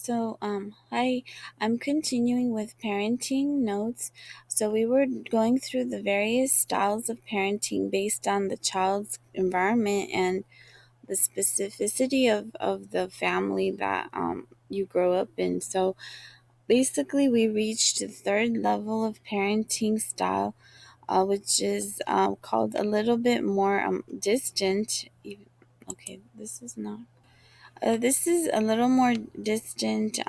Hi, I'm continuing with parenting notes. So, we were going through the various styles of parenting based on the child's environment and the specificity of the family that you grow up in. So, basically, we reached the third level of parenting style, which is called a little bit more distant. Okay, this is not. This is a little more distant,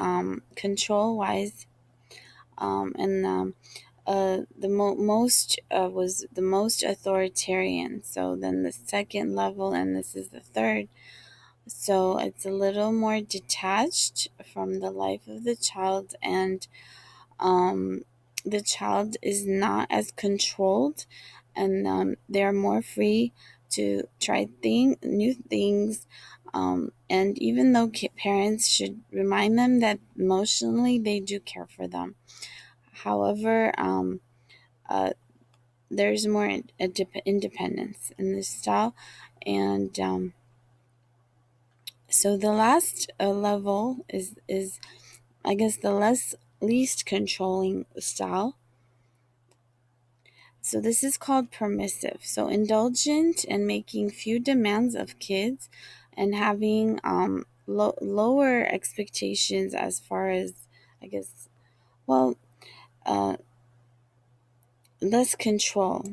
control wise, and the most was the most authoritarian. So then the second level, and this is the third. So it's a little more detached from the life of the child, and um, the child is not as controlled, and they're more free to try new things. And even though parents should remind them that emotionally they do care for them, however, uh, there's more independence in this style. And so the last level is I guess the least controlling style. So this is called permissive. So indulgent and making few demands of kids, and having lower expectations as far as, I guess, well, uh, less control.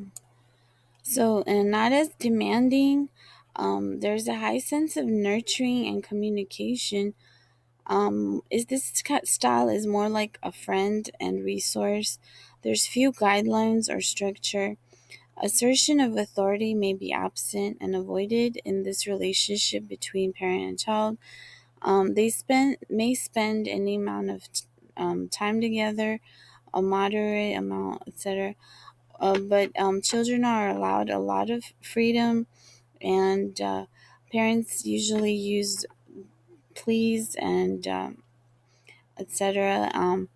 So, and not as demanding. There's a high sense of nurturing and communication. Is this style is more like a friend and resource. There's few guidelines or structure. Assertion of authority may be absent and avoided in this relationship between parent and child. They may spend any amount of time together, a moderate amount, etc. But children are allowed a lot of freedom, and parents usually use please and etc.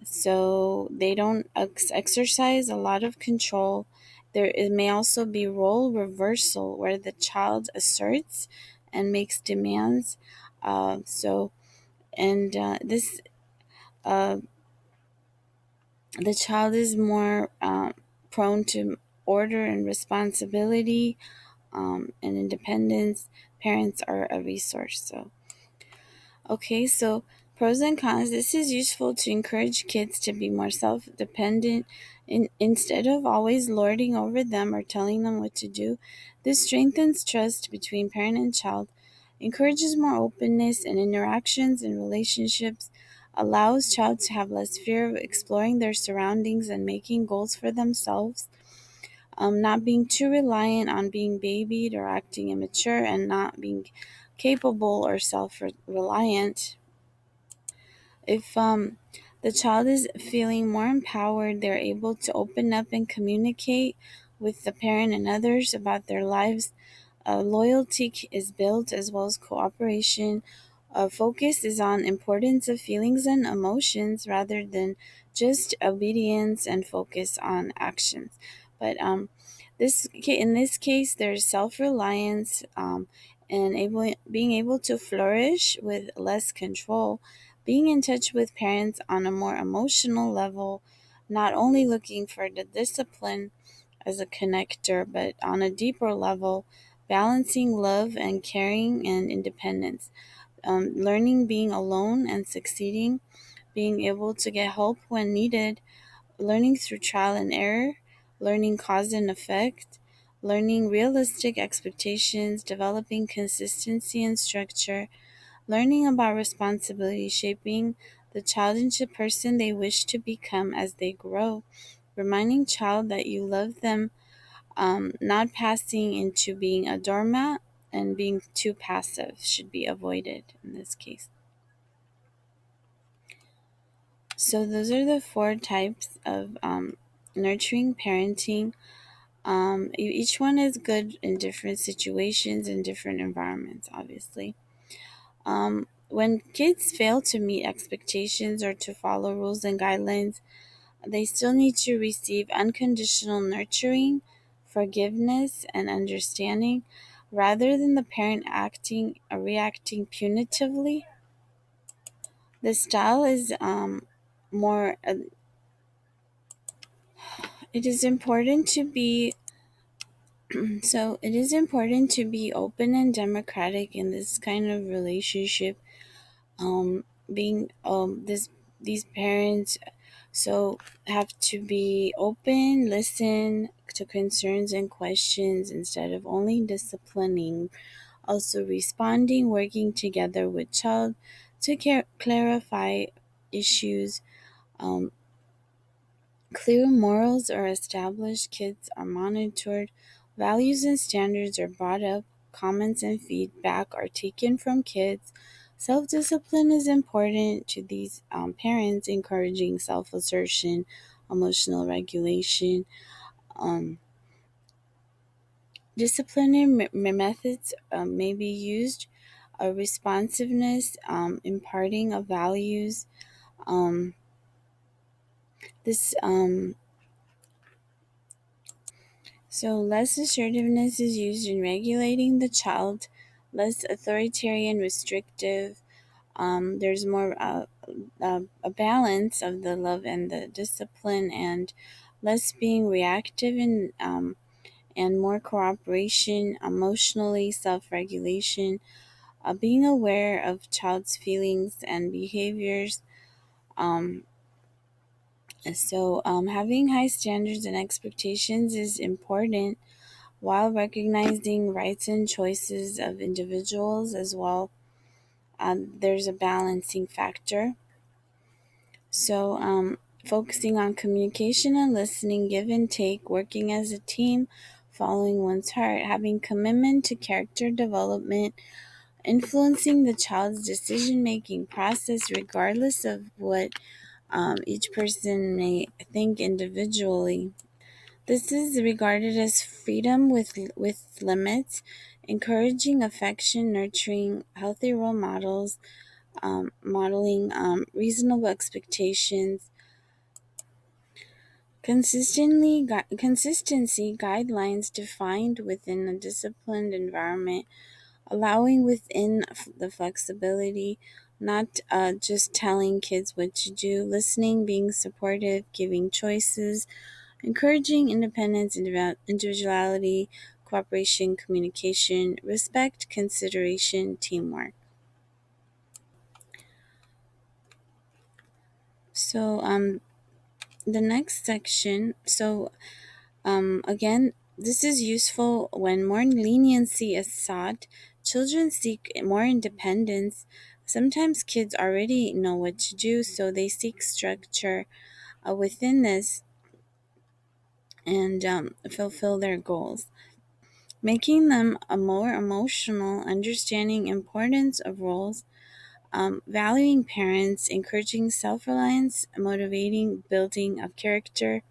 So they don't exercise a lot of control. There it may also be role reversal where the child asserts and makes demands. So and this uh, the child is more prone to order and responsibility and independence. Parents are a resource. So pros and cons. This is useful to encourage kids to be more self dependent instead of always lording over them or telling them what to do. This strengthens trust between parent and child, encourages more openness and interactions in relationships, allows child to have less fear of exploring their surroundings and making goals for themselves, not being too reliant on being babied or acting immature, and not being capable or self reliant. If the child is feeling more empowered, they're able to open up and communicate with the parent and others about their lives. Loyalty is built as well as cooperation. Focus is on importance of feelings and emotions rather than just obedience and focus on actions. But in this case, there's self-reliance, and being able to flourish with less control, being in touch with parents on a more emotional level, not only looking for the discipline as a connector, but on a deeper level, balancing love and caring and independence, learning being alone and succeeding, being able to get help when needed, learning through trial and error, learning cause and effect, learning realistic expectations, developing consistency and structure, learning about responsibility, shaping the child into the person they wish to become as they grow, reminding child that you love them, not passing into being a doormat, and being too passive should be avoided in this case. So those are the four types of nurturing parenting. Each one is good in different situations and different environments, obviously. When kids fail to meet expectations or to follow rules and guidelines, they still need to receive unconditional nurturing, forgiveness, and understanding rather than the parent acting or reacting punitively. The style is more. It is important to be so. It is important to be open and democratic in this kind of relationship. Being this these parents so have to be open, listen to concerns and questions instead of only disciplining. Also responding, working together with child to clarify issues. Um, Clear morals are established, kids are monitored, values and standards are brought up, comments and feedback are taken from kids. Self discipline is important to these parents, encouraging self assertion, emotional regulation. Um, Disciplinary methods may be used, responsiveness, imparting of values. Um, this So, less assertiveness is used in regulating the child, less authoritarian, restrictive. There's more a balance of the love and the discipline, and less being reactive and more cooperation, emotionally self regulation, being aware of child's feelings and behaviors. Um, Having high standards and expectations is important while recognizing rights and choices of individuals as well. There's a balancing factor. So, focusing on communication and listening, give and take, working as a team, following one's heart, having commitment to character development, influencing the child's decision making process, regardless of what each person may think individually. This is regarded as freedom with limits, encouraging affection, nurturing healthy role models, modeling reasonable expectations, consistency guidelines defined within a disciplined environment, allowing within the flexibility, not just telling kids what to do, listening, being supportive, giving choices, encouraging independence, individuality, cooperation, communication, respect, consideration, teamwork. So, the next section. Again, this is useful when more leniency is sought. Children seek more independence. Sometimes kids already know what to do, so they seek structure within this and fulfill their goals, making them a more emotional, understanding importance of roles, valuing parents, encouraging self-reliance, motivating building of character.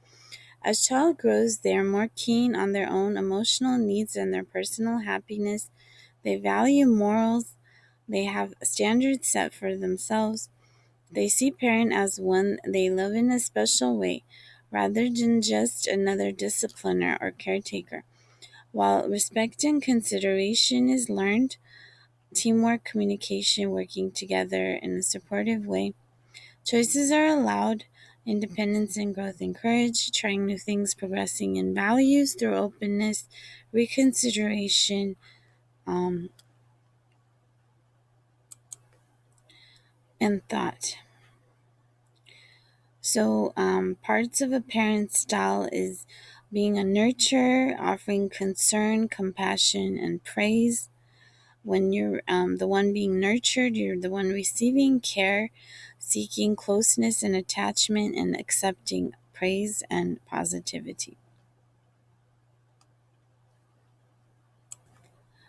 As child grows, they are more keen on their own emotional needs and their personal happiness. They value morals. They have standards set for themselves. They see parent as one they love in a special way, rather than just another discipliner or caretaker. While respect and consideration is learned, teamwork, communication, working together in a supportive way, choices are allowed, independence and growth encouraged, trying new things, progressing in values through openness, reconsideration, um, and thought. Parts of a parent's style is being a nurturer, offering concern, compassion, and praise. When you're the one being nurtured, you're the one receiving care, seeking closeness and attachment, and accepting praise and positivity.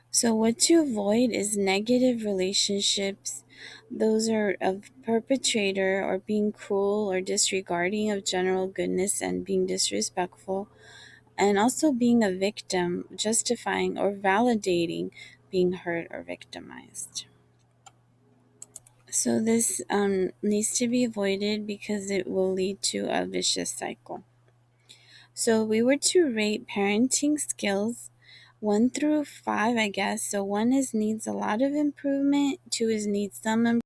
So, what to avoid is negative relationships. Those are of perpetrator or being cruel or disregarding of general goodness and being disrespectful, and also being a victim, justifying or validating being hurt or victimized. So this needs to be avoided because it will lead to a vicious cycle. So we were to rate parenting skills 1 through 5, I guess. So 1 is needs a lot of improvement, 2 is needs some improvement.